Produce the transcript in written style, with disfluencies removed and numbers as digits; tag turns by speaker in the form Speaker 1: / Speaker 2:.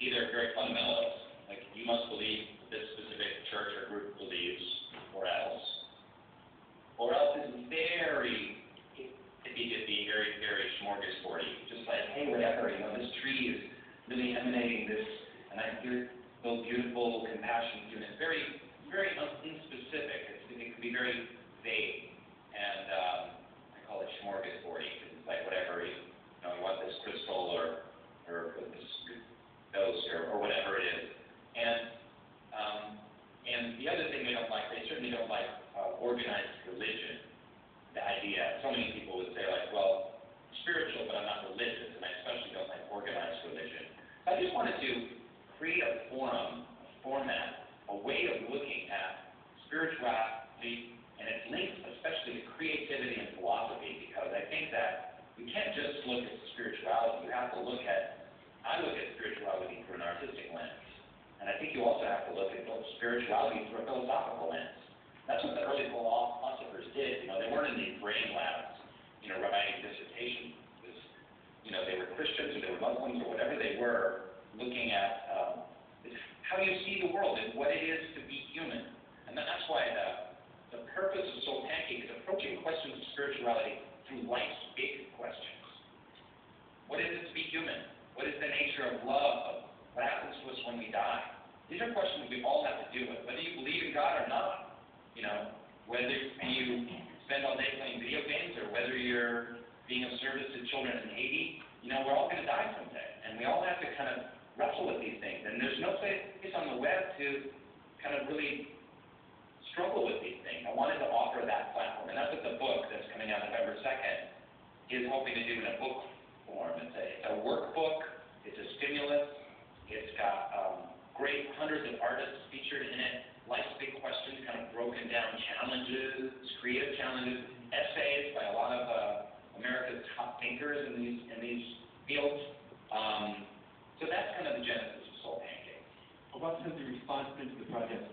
Speaker 1: either very fundamentalist, like you must believe this specific church or group believes, or else is very hippy-dippy, very smorgasbordy, just like, hey, whatever, this tree is really emanating this, and I hear those beautiful compassion units, very unspecific. It can be very vague, and I call it smorgasbordy, because it's like whatever, you want this crystal or this ghost or whatever it is. And the other thing they don't like, they certainly don't like organized religion. The idea, so many people would say like, well, spiritual, but I'm not religious, and I especially don't like organized religion. I just wanted to create a forum, a format, a way of looking at spirituality and its links, especially to creativity and philosophy, because I think that we can't just look at spirituality. You have to look at, I look at spirituality through an artistic lens. And I think you also have to look at spirituality through a philosophical lens. That's what the early philosophers did. They weren't in these brain labs, writing dissertations. They were Christians or they were Muslims or whatever they were, looking at how you see the world and what it is to be human. And that's why the purpose of Soul Pancake is approaching questions of spirituality through life's big questions. What is it to be human? What is the nature of love? What happens to us when we die? These are questions we all have to deal with, whether you believe in God or not. Whether you spend all day playing video games or whether you're being of service to children in Haiti, we're all going to die someday. And we all have to kind of wrestle with these things. And there's no place on the web to kind of really struggle with these things. I wanted to offer that platform. And that's what the book that's coming out November 2nd is hoping to do in a book form. It's a workbook. It's a stimulus. It's got great hundreds of artists featured in it. Life's big questions, kind of broken down challenges, creative challenges, essays by a lot of America's top thinkers in these fields. So that's kind of the genesis of Soul Pancake.
Speaker 2: What's been the response been to the project